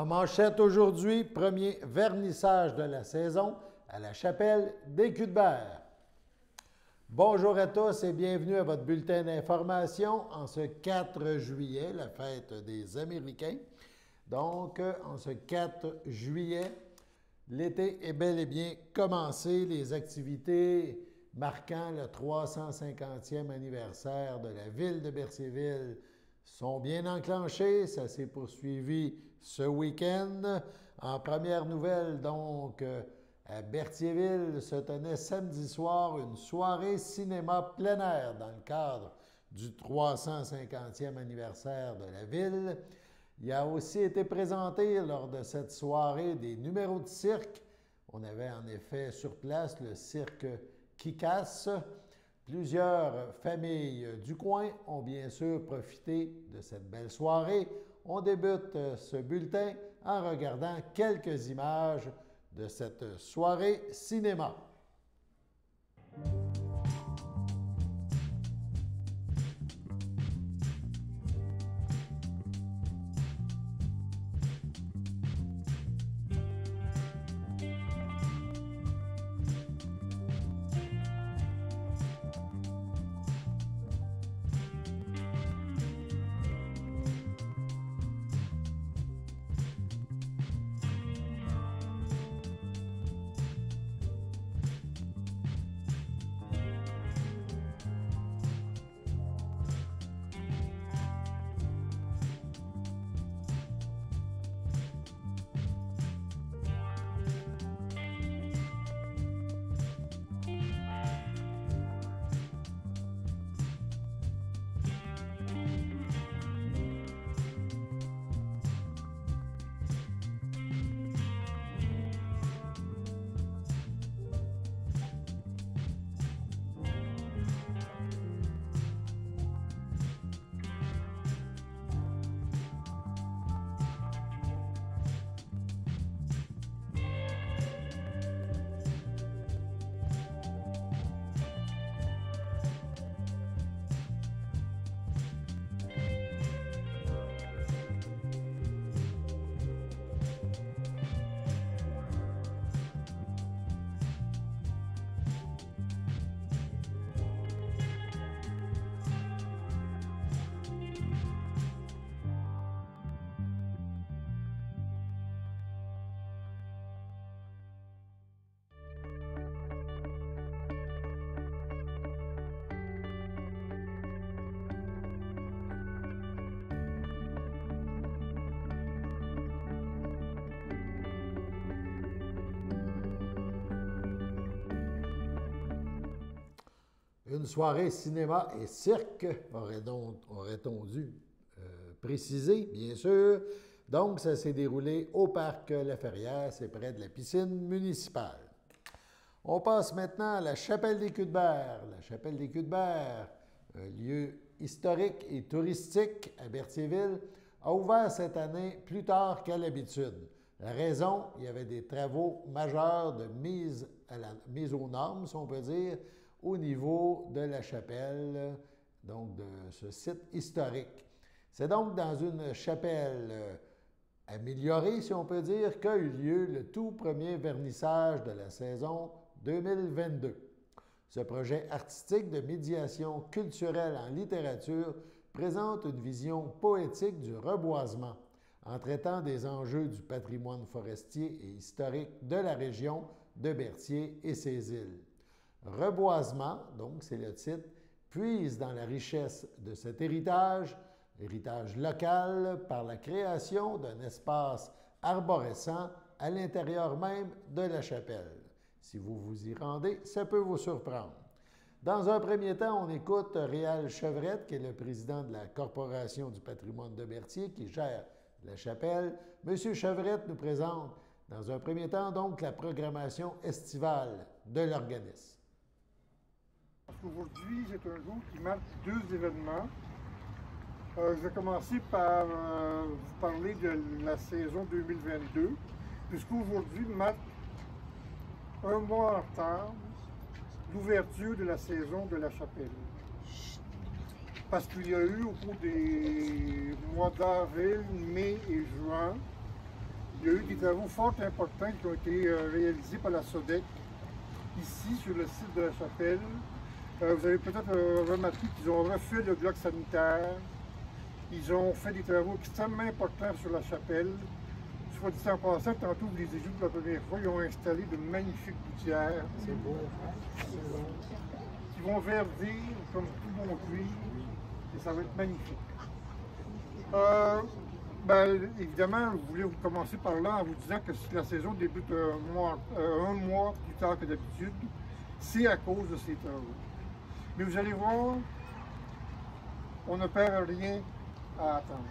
En manchette aujourd'hui, premier vernissage de la saison à la chapelle des Cuthberts. Bonjour à tous et bienvenue à votre bulletin d'information en ce 4 juillet, la fête des Américains. Donc, en ce 4 juillet, l'été est bel et bien commencé. Les activités marquant le 350e anniversaire de la ville de Berthierville sont bien enclenchées. Ça s'est poursuivi ce week-end. En première nouvelle, donc, à Berthierville se tenait samedi soir une soirée cinéma plein air dans le cadre du 350e anniversaire de la ville. Il a aussi été présenté lors de cette soirée des numéros de cirque. On avait en effet sur place le cirque Kick-Ass. Plusieurs familles du coin ont bien sûr profité de cette belle soirée. On débute ce bulletin en regardant quelques images de cette soirée cinéma. Une soirée cinéma et cirque, aurait-on dû préciser, bien sûr. Donc, ça s'est déroulé au parc La Ferrière, c'est près de la piscine municipale. On passe maintenant à la chapelle des Cuthberts. La chapelle des Cuthberts, un lieu historique et touristique à Berthierville, a ouvert cette année plus tard qu'à l'habitude. La raison, il y avait des travaux majeurs de mise aux normes, si on peut dire, au niveau de la chapelle, donc de ce site historique. C'est donc dans une chapelle améliorée, si on peut dire, qu'a eu lieu le tout premier vernissage de la saison 2022. Ce projet artistique de médiation culturelle en littérature présente une vision poétique du reboisement, en traitant des enjeux du patrimoine forestier et historique de la région de Berthier et ses îles. Reboisement, donc c'est le titre, puise dans la richesse de cet héritage local, par la création d'un espace arborescent à l'intérieur même de la chapelle. Si vous vous y rendez, ça peut vous surprendre. Dans un premier temps, on écoute Réal Chevrette, qui est le président de la Corporation du patrimoine de Berthier, qui gère la chapelle. Monsieur Chevrette nous présente, dans un premier temps, donc, la programmation estivale de l'organisme. Aujourd'hui, c'est un jour qui marque deux événements. Je vais commencer par vous parler de la saison 2022, puisqu'aujourd'hui marque un mois en retard l'ouverture de la saison de la chapelle. Parce qu'il y a eu au cours des mois d'avril, mai et juin il y a eu des travaux fort importants qui ont été réalisés par la SODEC, ici sur le site de la chapelle. Vous avez peut-être remarqué qu'ils ont refait le bloc sanitaire. Ils ont fait des travaux extrêmement importants sur la chapelle. Soit dit en passant, tantôt vous les avez vus pour la première fois, ils ont installé de magnifiques gouttières. C'est beau, hein? C'est beau. Qui vont verdir comme tout bon cuir. Et ça va être magnifique. Évidemment, je voulais vous commencer par là en vous disant que si la saison débute un mois plus tard que d'habitude, c'est à cause de ces travaux. Mais vous allez voir, on ne perd rien à attendre.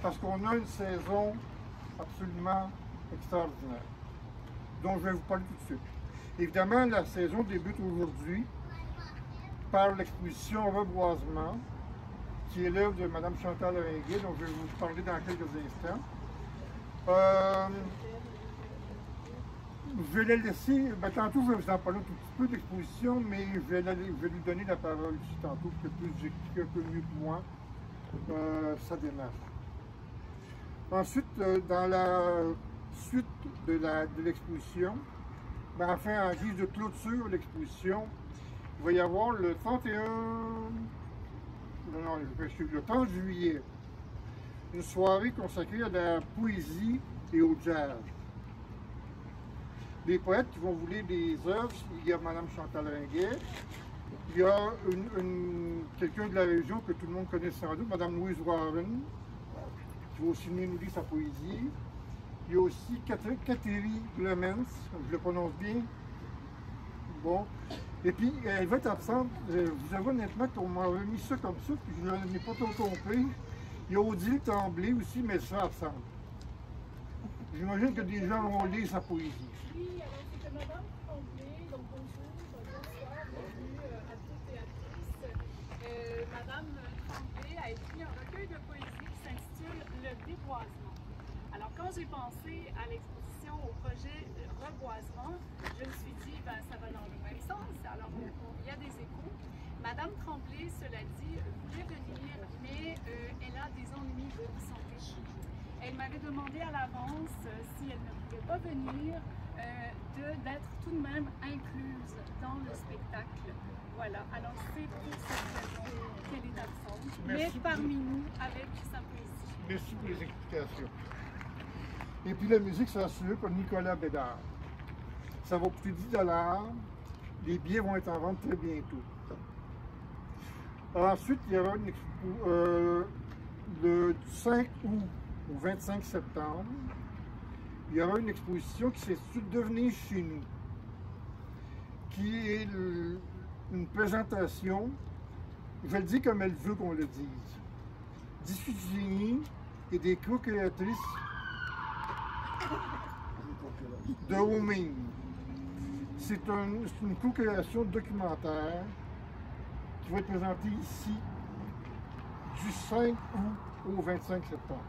Parce qu'on a une saison absolument extraordinaire, dont je vais vous parler tout de suite. Évidemment, la saison débute aujourd'hui par l'exposition Reboisement, qui est l'œuvre de Mme Chantal Ringuet, dont je vais vous parler dans quelques instants. Je vais la laisser, tantôt je vais vous en parler un tout petit peu d'exposition, mais je vais lui donner la parole ici tantôt, pour qu'elle puisse expliquer un peu mieux que moi sa démarche. Ensuite, dans la suite de l'exposition, enfin en guise de clôture de l'exposition, il va y avoir le 30 juillet, une soirée consacrée à la poésie et au jazz. Les poètes qui vont vous lire des œuvres, il y a Mme Chantal Ringuet, il y a quelqu'un de la région que tout le monde connaît sans doute, Mme Louise Warren, qui va aussi venir nous lire sa poésie. Il y a aussi Catherine Clemens, je le prononce bien. Bon. Et puis, elle va être absente. Je vous avoue honnêtement qu'on m'a remis ça comme ça, puis je n'ai pas trop compris. Il y a Odile Tremblay aussi, mais elle sera absente. J'imagine que des gens vont lire sa poésie. Oui, alors c'était Madame Tremblay, donc bonjour, bonsoir, bienvenue à toutes et à tous. Madame Tremblay a écrit un recueil de poésie qui s'intitule Le Déboisement. Alors quand j'ai pensé à l'exposition, au projet Reboisement, je me suis dit, ça va dans le même sens, alors il y a des échos. Madame Tremblay, cela dit, voulait venir, mais elle a des ennuis de santé. Elle m'avait demandé à l'avance si elle ne pouvait pas venir, d'être tout de même incluse dans le spectacle. Voilà, alors c'est pour cette raison qu'elle est absente, mais parmi nous avec sa poésie. Merci pour les explications. Et puis la musique sera assurée par Nicolas Bédard. Ça va coûter 10 $. Les billets vont être en vente très bientôt. Ensuite, il y aura une expo, le 5 août au 25 septembre, il y aura une exposition qui s'intitule « Devenez chez nous », qui est une présentation, je le dis comme elle veut qu'on le dise, d'Issue du génie et des co-créatrices de Homing. C'est une co-création documentaire qui va être présentée ici du 5 août au 25 septembre.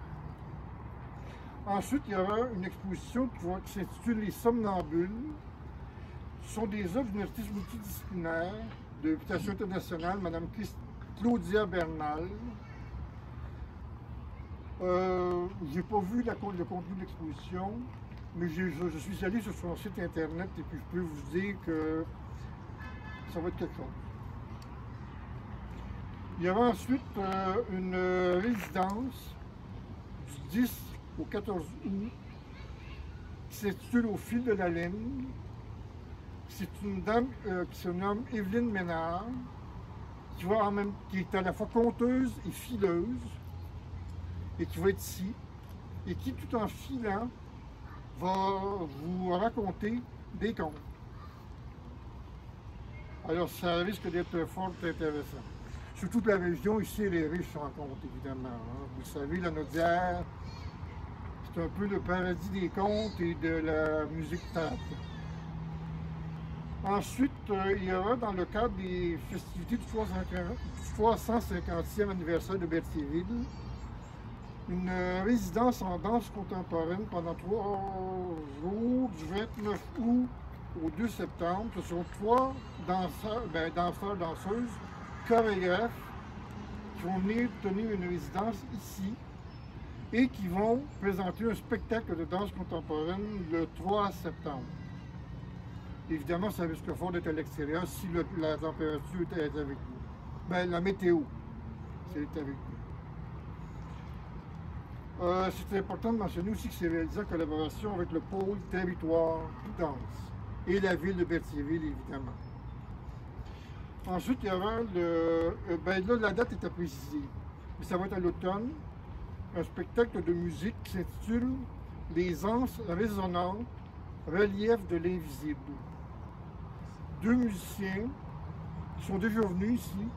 Ensuite, il y aura une exposition qui s'intitule Les Somnambules. Ce sont des œuvres d'une artiste multidisciplinaire de réputation internationale, Mme Claudia Bernal. Je n'ai pas vu le contenu de l'exposition, mais je suis allé sur son site internet et puis je peux vous dire que ça va être quelque chose. Il y aura ensuite une résidence du 10 au 14 août qui s'intitule Au fil de la laine. C'est une dame qui se nomme Evelyne Ménard, qui est à la fois conteuse et fileuse, et qui va être ici, et qui, tout en filant, va vous raconter des contes. Alors, ça risque d'être fort intéressant. Surtout que la région, ici, elle est riche en contes, évidemment. Hein. Vous savez, la Naudière, c'est un peu le paradis des contes et de la musique table. Ensuite, il y aura, dans le cadre des festivités du 350e anniversaire de Berthierville, une résidence en danse contemporaine pendant 3 jours, du 29 août au 2 septembre. Ce sont 3 danseurs, danseuses, chorégraphes, qui vont venir tenir une résidence ici et qui vont présenter un spectacle de danse contemporaine le 3 septembre. Évidemment, ça risque fort d'être à l'extérieur si la température est avec nous. Ben, la météo, c'est avec nous. C'est important de mentionner aussi que c'est réalisé en collaboration avec le pôle territoire danse et la ville de Berthierville, évidemment. Ensuite, il y aura ben là, la date est à préciser, mais ça va être à l'automne, un spectacle de musique qui s'intitule « Les anses résonnantes, relief de l'invisible ». 2 musiciens qui sont déjà venus ici,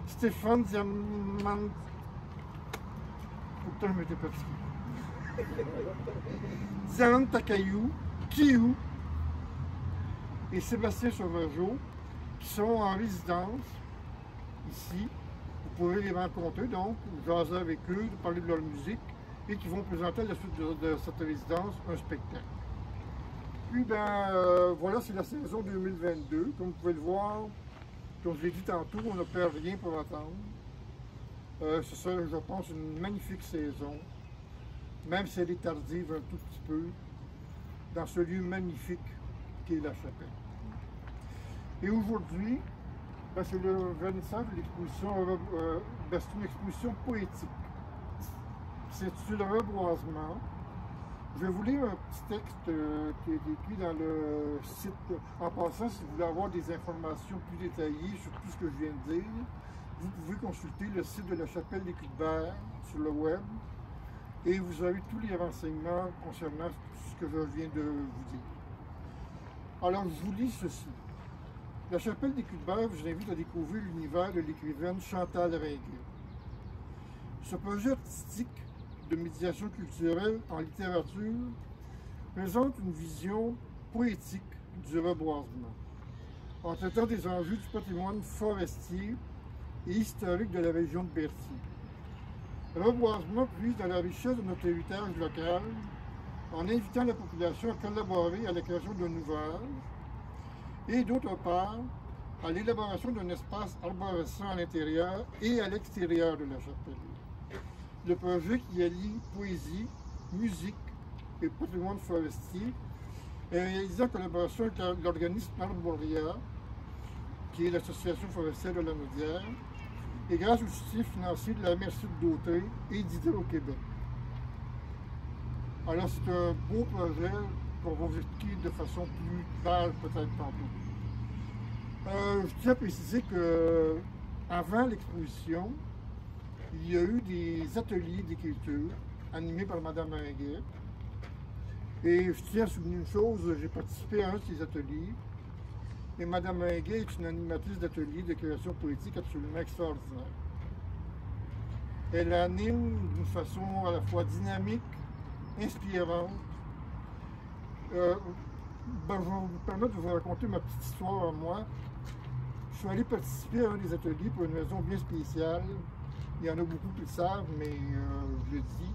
Stéphane Diamant... Pourtant, je m'étais fatigué. Diamant Takayou, Kiou et Sébastien Sauvageau, qui sont en résidence ici. Vous pourrez les rencontrer, donc, jaser avec eux, parler de leur musique, et qui vont présenter à la suite de cette résidence un spectacle. Puis, voilà, c'est la saison 2022. Comme vous pouvez le voir, comme je l'ai dit tantôt, on ne perd rien pour attendre. C'est ça, je pense, une magnifique saison, même si elle est tardive un tout petit peu, dans ce lieu magnifique qu'est la chapelle. Et aujourd'hui, c'est le vernissage de l'exposition, c'est une exposition poétique. C'est le reboisement. Je vais vous lire un petit texte qui est écrit dans le site. En passant, si vous voulez avoir des informations plus détaillées sur tout ce que je viens de dire, vous pouvez consulter le site de la Chapelle des Cuthberts sur le web et vous avez tous les renseignements concernant ce que je viens de vous dire. Alors, je vous lis ceci. La Chapelle des Cuthberts vous invite à découvrir l'univers de l'écrivaine Chantal Ringuet. Ce projet artistique de médiation culturelle en littérature présente une vision poétique du reboisement, en traitant des enjeux du patrimoine forestier et historique de la région de Berthier. Reboisement puise dans la richesse de notre héritage local, en invitant la population à collaborer à la création d'un ouvrage, et d'autre part, à l'élaboration d'un espace arborescent à l'intérieur et à l'extérieur de la chapelle. Le projet qui allie poésie, musique et patrimoine forestier est réalisé en collaboration avec l'organisme Arboria, qui est l'association forestière de la Naudière, et grâce au soutien financier de la MRC de Dautrey et d'Hydro-Québec. Alors c'est un beau projet qu'on va vous expliquer de façon plus claire peut-être tantôt. Je tiens à préciser que avant l'exposition, il y a eu des ateliers d'écriture animés par Mme Ringuet. Et je tiens à souligner une chose, j'ai participé à un de ces ateliers. Et Mme Ringuet est une animatrice d'atelier de création poétique absolument extraordinaire. Elle anime d'une façon à la fois dynamique, inspirante. Je vais vous permettre de vous raconter ma petite histoire à moi. Je suis allé participer à un des ateliers pour une raison bien spéciale. Il y en a beaucoup qui le savent, mais je le dis.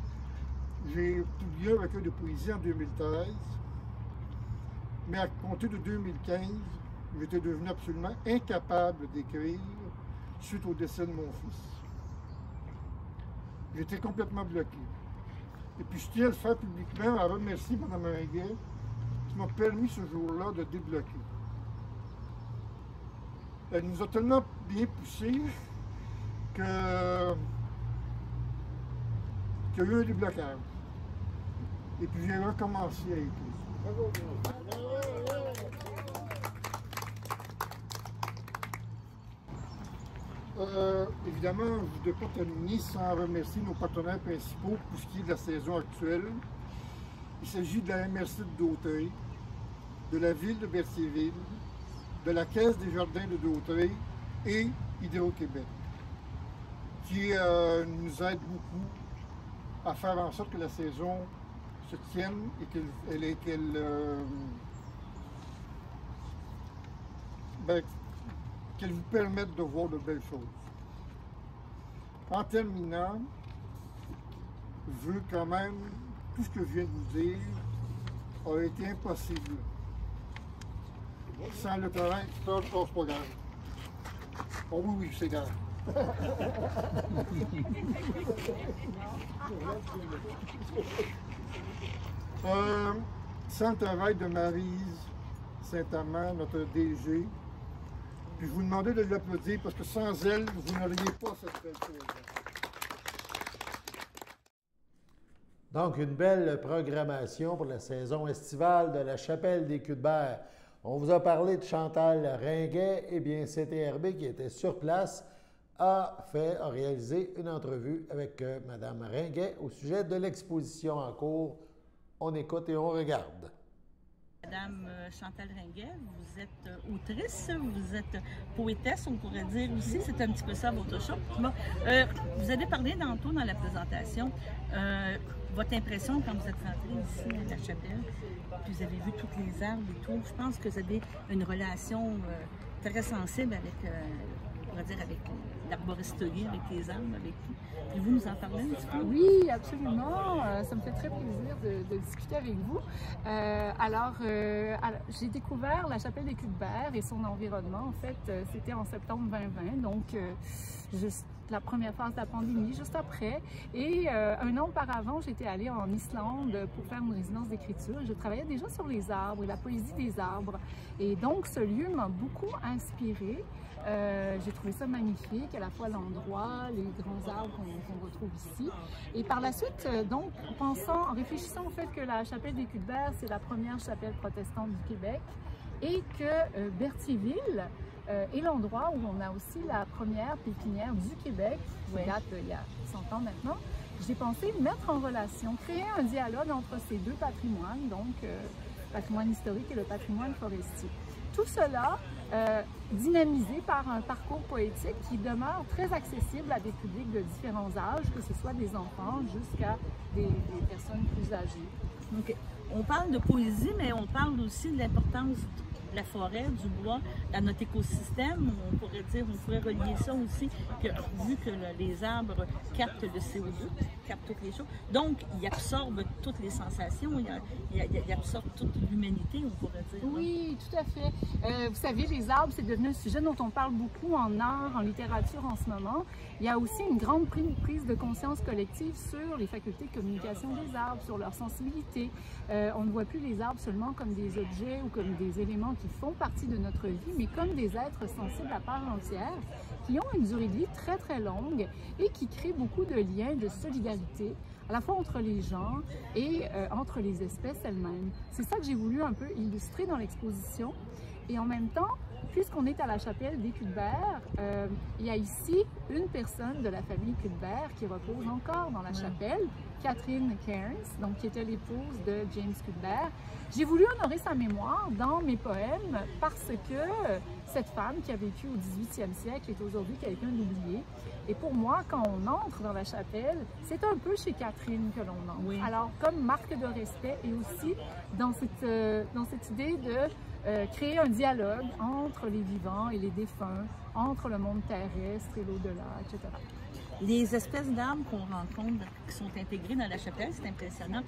J'ai publié un recueil de poésie en 2013, mais à compter de 2015, j'étais devenu absolument incapable d'écrire suite au décès de mon fils. J'étais complètement bloqué. Et puis je tiens à le faire publiquement, à remercier Mme Ringuet qui m'a permis ce jour-là de débloquer. Elle nous a tellement bien poussés qu'il y a eu un déblocage. Et puis j'ai recommencé à écrire. Évidemment, je ne voudrais pas terminer sans remercier nos partenaires principaux pour ce qui est de la saison actuelle. Il s'agit de la MRC de Dautrey, de la ville de Berthierville, de la Caisse des jardins de Dautrey et Hydro-Québec, qui nous aident beaucoup à faire en sorte que la saison se tienne et qu'elle vous permette de voir de belles choses. En terminant, je veux quand même, tout ce que je viens de vous dire a été impossible sans le terrain. Ça, c'est pas grave. Oh oui, c'est grave. Sans le travail de Maryse Saint-Amand, notre DG, puis je vous demandais de l'applaudir parce que sans elle, vous n'auriez pas cette belle chose. Donc, une belle programmation pour la saison estivale de la Chapelle des Culs-de-Berre. On vous a parlé de Chantal Ringuet. Eh bien, CTRB, qui était sur place, a réalisé une entrevue avec Mme Ringuet au sujet de l'exposition en cours. On écoute et on regarde. Madame Chantal Ringuet, vous êtes autrice, vous êtes poétesse, on pourrait dire aussi, c'est un petit peu ça votre chose. Bon, vous avez parlé tantôt dans la présentation, votre impression quand vous êtes rentrée ici à la chapelle, puis vous avez vu tous les arbres et tout, je pense que vous avez une relation très sensible avec, on pourrait dire, avec l'arboristerie, avec les arbres, avec tout. Pouvez-vous nous en parler un petit peu? Oui, absolument. Ça me fait très plaisir de discuter avec vous. Alors, j'ai découvert la Chapelle des Culs-de-Berre et son environnement. En fait, c'était en septembre 2020, donc juste la première phase de la pandémie, juste après. Et un an auparavant, j'étais allée en Islande pour faire une résidence d'écriture. Je travaillais déjà sur les arbres et la poésie des arbres. Et donc, ce lieu m'a beaucoup inspirée. J'ai trouvé ça magnifique, à la fois l'endroit, les grands arbres qu'on retrouve ici. Et par la suite, donc, en réfléchissant au fait que la Chapelle des Culs-de-Berre, c'est la première chapelle protestante du Québec, et que Berthierville est l'endroit où on a aussi la première pépinière du Québec, qui date il y a 100 ans maintenant, j'ai pensé mettre en relation, créer un dialogue entre ces deux patrimoines, donc le patrimoine historique et le patrimoine forestier. Tout cela dynamisé par un parcours poétique qui demeure très accessible à des publics de différents âges, que ce soit des enfants jusqu'à des personnes plus âgées. Donc, on parle de poésie, mais on parle aussi de l'importance de la forêt, du bois, dans notre écosystème. On pourrait dire, on pourrait relier ça aussi, que, vu que les arbres captent le CO2, captent toutes les choses, donc ils absorbent toutes les sensations, ils absorbent toute l'humanité, on pourrait dire. Oui, tout à fait. Vous savez, les arbres, c'est devenu un sujet dont on parle beaucoup en art, en littérature en ce moment. Il y a aussi une grande prise de conscience collective sur les facultés de communication des arbres, sur leur sensibilité. On ne voit plus les arbres seulement comme des objets ou comme des éléments qui font partie de notre vie, mais comme des êtres sensibles à part entière, qui ont une durée de vie très très longue et qui créent beaucoup de liens de solidarité, à la fois entre les gens et entre les espèces elles-mêmes. C'est ça que j'ai voulu un peu illustrer dans l'exposition. Et en même temps, puisqu'on est à la Chapelle des Culs-de-Berre, il y a ici une personne de la famille Culs-de-Berre qui repose encore dans la chapelle, Catherine Cairns, donc qui était l'épouse de James Culs-de-Berre. J'ai voulu honorer sa mémoire dans mes poèmes parce que cette femme qui a vécu au 18e siècle est aujourd'hui quelqu'un d'oublié. Et pour moi, quand on entre dans la chapelle, c'est un peu chez Catherine que l'on entre. Oui. Alors, comme marque de respect et aussi dans cette idée de créer un dialogue entre les vivants et les défunts, entre le monde terrestre et l'au-delà, etc. Les espèces d'arbres qu'on rencontre, qui sont intégrées dans la chapelle, c'est impressionnant.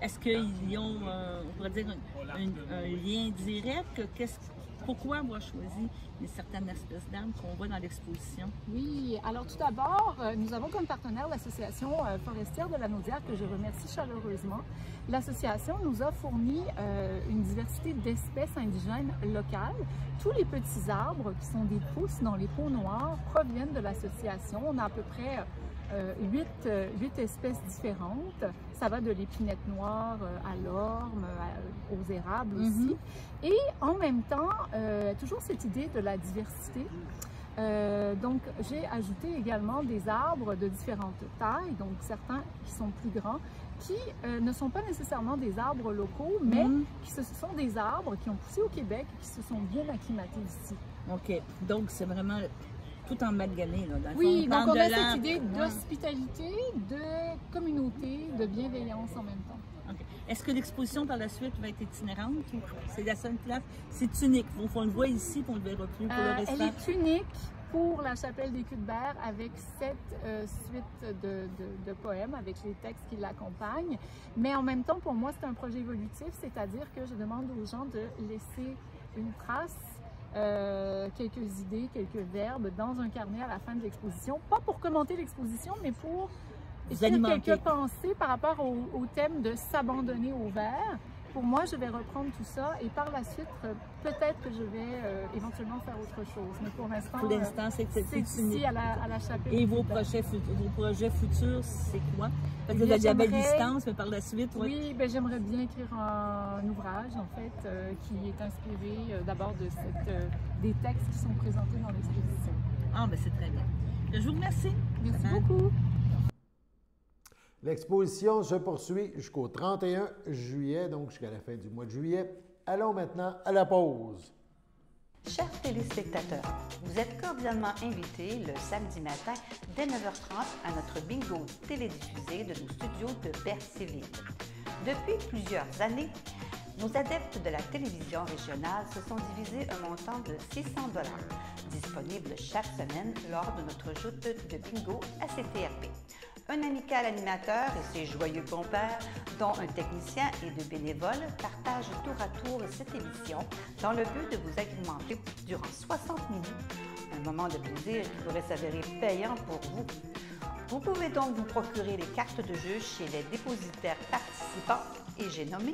Est-ce qu'ils ont, on pourrait dire, un lien direct? Pourquoi avoir choisi certaines espèces d'arbres qu'on voit dans l'exposition? Oui, alors tout d'abord, nous avons comme partenaire l'Association forestière de la Naudière, que je remercie chaleureusement. L'association nous a fourni une diversité d'espèces indigènes locales. Tous les petits arbres qui sont des pousses dans les pots noirs proviennent de l'association. On a à peu près 8 espèces différentes. Ça va de l'épinette noire à l'orme, aux érables aussi. Et en même temps, toujours cette idée de la diversité. Donc, j'ai ajouté également des arbres de différentes tailles, donc certains qui sont plus grands, qui ne sont pas nécessairement des arbres locaux, mais qui sont des arbres qui ont poussé au Québec et qui se sont bien acclimatés ici. OK. Donc, c'est vraiment tout emmalgamé, là, dans le oui, fond. donc on a cette idée d'hospitalité, de communauté, de bienveillance en même temps. Okay. Est-ce que l'exposition par la suite va être itinérante ou c'est la seule place? C'est unique. On le voit ici, puis on ne le verra plus pour le restant. Elle est unique pour la Chapelle des Culs-de-Berre avec cette suite de poèmes, avec les textes qui l'accompagnent. Mais en même temps, pour moi, c'est un projet évolutif, c'est-à-dire que je demande aux gens de laisser une trace quelques idées, quelques verbes dans un carnet à la fin de l'exposition. Pas pour commenter l'exposition, mais pour écrire quelques pensées par rapport au thème de s'abandonner au verre. Pour moi, je vais reprendre tout ça et par la suite, peut-être que je vais éventuellement faire autre chose. Mais pour l'instant, c'est ici à la chapelle. Et vos projets futurs, c'est quoi? Parce que vous avez la belle distance, mais par la suite, oui, ben, j'aimerais bien écrire un ouvrage, en fait, qui est inspiré d'abord des textes qui sont présentés dans l'exposition. Ah, ben c'est très bien. Je vous remercie. Merci beaucoup. L'exposition se poursuit jusqu'au 31 juillet, donc jusqu'à la fin du mois de juillet. Allons maintenant à la pause. Chers téléspectateurs, vous êtes cordialement invités le samedi matin dès 9h30 à notre bingo télédiffusé de nos studios de Berthierville. Depuis plusieurs années, nos adeptes de la télévision régionale se sont divisés un montant de 600 $, disponible chaque semaine lors de notre joute de bingo à CTRP. Un amical animateur et ses joyeux compères, dont un technicien et deux bénévoles, partagent tour à tour cette émission dans le but de vous agrémenter durant 60 minutes. Un moment de plaisir qui pourrait s'avérer payant pour vous. Vous pouvez donc vous procurer les cartes de jeu chez les dépositaires participants et j'ai nommé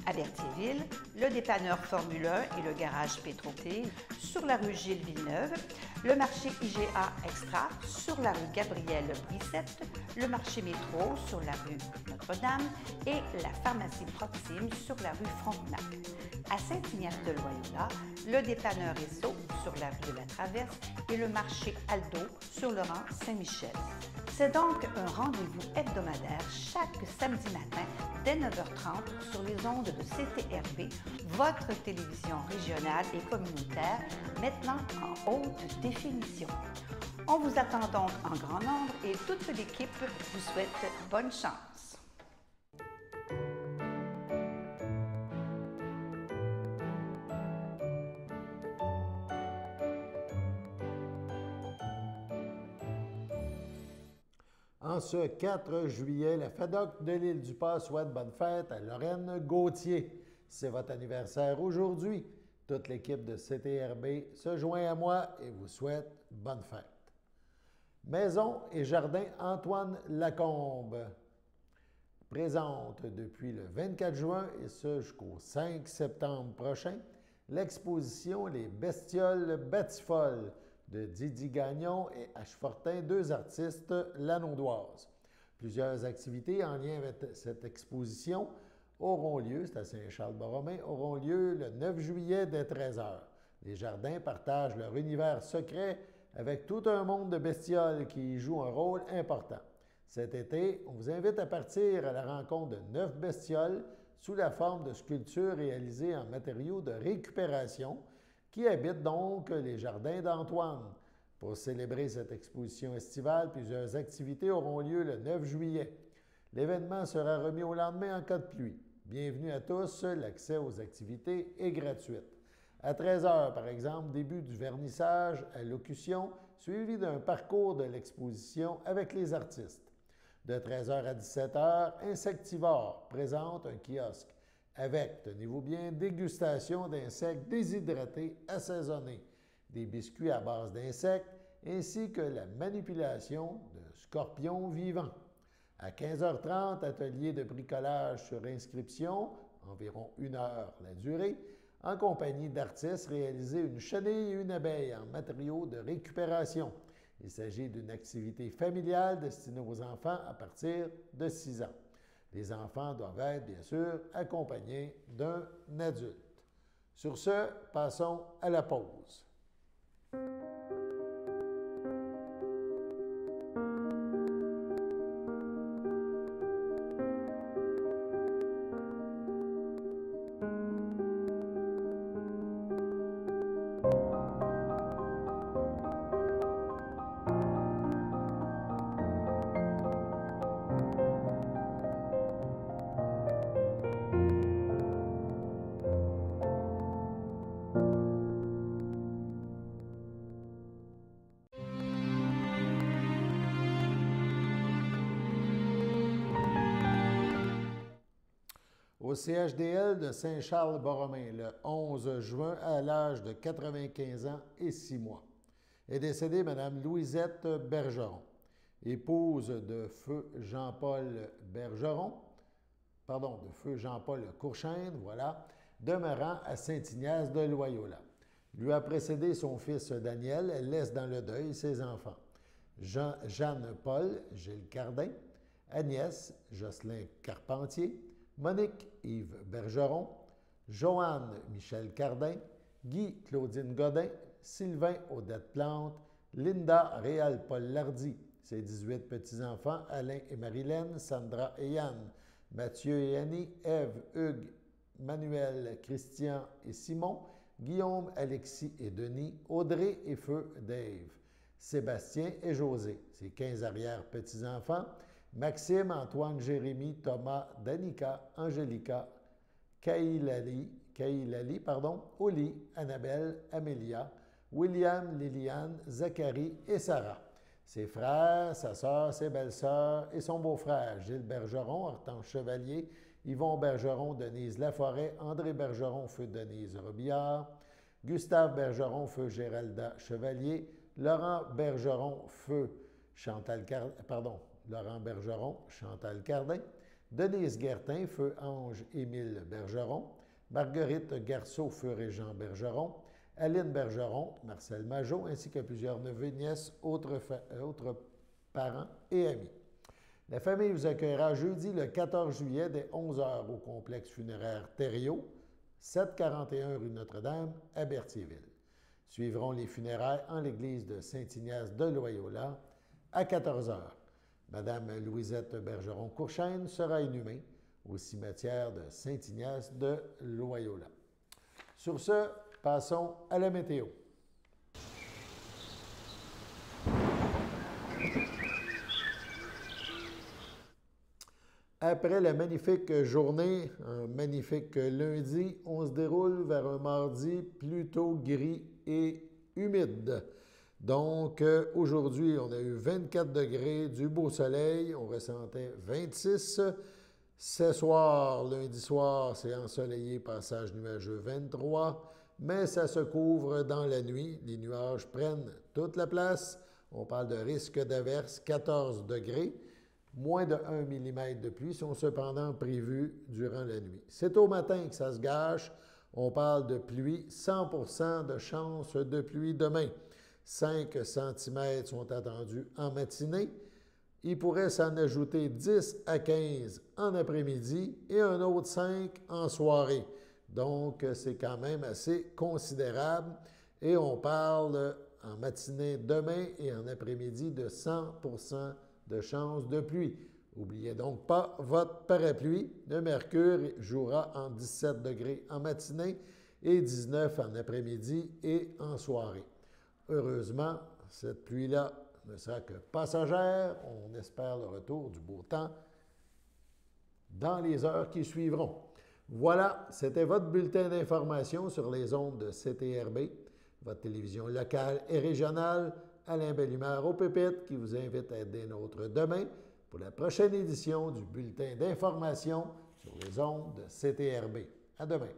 à Berthierville, le dépanneur Formule 1 et le garage Pétroté sur la rue Gilles Villeneuve, le marché IGA Extra sur la rue Gabrielle Brissette, le marché Métro sur la rue Notre-Dame et la pharmacie Proxime sur la rue Frontenac. À Saint-Ignace-de-Loyola, le dépanneur Esso sur la rue de la Traverse et le marché Aldo sur le rang Saint-Michel. C'est donc un rendez-vous hebdomadaire chaque samedi matin dès 9h30 sur les ondes de CTRP, votre télévision régionale et communautaire, maintenant en haute définition. On vous attend donc en grand nombre et toute l'équipe vous souhaite bonne chance. En ce 4 juillet, la FADOC de l'Île-du-Pas souhaite bonne fête à Lorraine Gauthier. C'est votre anniversaire aujourd'hui. Toute l'équipe de CTRB se joint à moi et vous souhaite bonne fête. Maison et Jardin Antoine Lacombe présente depuis le 24 juin et ce jusqu'au 5 septembre prochain l'exposition Les Bestioles Batifolles de Didi Gagnon et H. Fortin, deux artistes lanaudoises. Plusieurs activités en lien avec cette exposition auront lieu, c'est à Saint-Charles-Borromée, auront lieu le 9 juillet dès 13h. Les jardins partagent leur univers secret avec tout un monde de bestioles qui y jouent un rôle important. Cet été, on vous invite à partir à la rencontre de 9 bestioles sous la forme de sculptures réalisées en matériaux de récupération qui habitent donc les jardins d'Antoine. Pour célébrer cette exposition estivale, plusieurs activités auront lieu le 9 juillet. L'événement sera remis au lendemain en cas de pluie. Bienvenue à tous, l'accès aux activités est gratuit. À 13h, par exemple, début du vernissage à locution, suivi d'un parcours de l'exposition avec les artistes. De 13h à 17h, Insectivore présente un kiosque avec, tenez-vous bien, dégustation d'insectes déshydratés assaisonnés, des biscuits à base d'insectes, ainsi que la manipulation de scorpions vivants. À 15h30, atelier de bricolage sur inscription, environ 1 heure la durée, en compagnie d'artistes réaliser une chenille et une abeille en matériaux de récupération. Il s'agit d'une activité familiale destinée aux enfants à partir de 6 ans. Les enfants doivent être, bien sûr, accompagnés d'un adulte. Sur ce, passons à la pause. au CHDL de Saint-Charles-Borromée le 11 juin à l'âge de 95 ans et 6 mois. Est décédée Mme Louisette Bergeron, épouse de feu Jean-Paul Bergeron, de feu Jean-Paul Courchaine, voilà, demeurant à Saint-Ignace de Loyola. Lui a précédé son fils Daniel. Elle laisse dans le deuil ses enfants. Jeanne-Paul Gilles Cardin, Agnès Jocelyn Carpentier, Monique Yves Bergeron, Joanne Michel Cardin, Guy Claudine Godin, Sylvain Odette Plante, Linda Réal Paul Lardy, ses 18 petits-enfants, Alain et Marilène, Sandra et Yann, Mathieu et Annie, Ève, Hugues, Manuel, Christian et Simon, Guillaume, Alexis et Denis, Audrey et Feu Dave, Sébastien et José, ses 15 arrière-petits-enfants, Maxime, Antoine, Jérémy, Thomas, Danica, Angélica, Kailali, Oli, Annabelle, Amélia, William, Liliane, Zacharie et Sarah. Ses frères, sa sœur, ses belles-sœurs et son beau-frère, Gilles Bergeron, Hortense Chevalier, Yvon Bergeron, Denise Laforêt, André Bergeron, feu Denise Robillard, Gustave Bergeron, feu Géralda Chevalier, Laurent Bergeron, feu Chantal Cardin, Denise Guertin, feu Ange-Émile Bergeron, Marguerite Garceau, feu Régent Bergeron, Aline Bergeron, Marcel Majot, ainsi que plusieurs neveux et nièces, autres parents et amis. La famille vous accueillera jeudi le 14 juillet dès 11h au complexe funéraire Thériault, 741 rue Notre-Dame à Berthierville. Suivront les funérailles en l'église de Saint-Ignace de Loyola à 14h. Madame Louisette Bergeron-Courchaine sera inhumée au cimetière de Saint-Ignace de Loyola. Sur ce, passons à la météo. Après la magnifique journée, un magnifique lundi, on se déroule vers un mardi plutôt gris et humide. Donc, aujourd'hui, on a eu 24 degrés, du beau soleil, on ressentait 26. Ce soir, lundi soir, c'est ensoleillé, passage nuageux 23, mais ça se couvre dans la nuit. Les nuages prennent toute la place. On parle de risque d'averse, 14 degrés. Moins de 1 mm de pluie sont cependant prévus durant la nuit. C'est au matin que ça se gâche. On parle de pluie, 100% de chance de pluie demain. 5 cm sont attendus en matinée. Il pourrait s'en ajouter 10 à 15 en après-midi et un autre 5 en soirée. Donc, c'est quand même assez considérable. Et on parle en matinée demain et en après-midi de 100% de chance de pluie. N'oubliez donc pas votre parapluie. Le mercure jouera en 17 degrés en matinée et 19 en après-midi et en soirée. Heureusement, cette pluie-là ne sera que passagère. On espère le retour du beau temps dans les heures qui suivront. Voilà, c'était votre bulletin d'information sur les ondes de CTRB, votre télévision locale et régionale. Alain Bellumeur au pupitre qui vous invite à être des nôtres demain pour la prochaine édition du bulletin d'information sur les ondes de CTRB. À demain.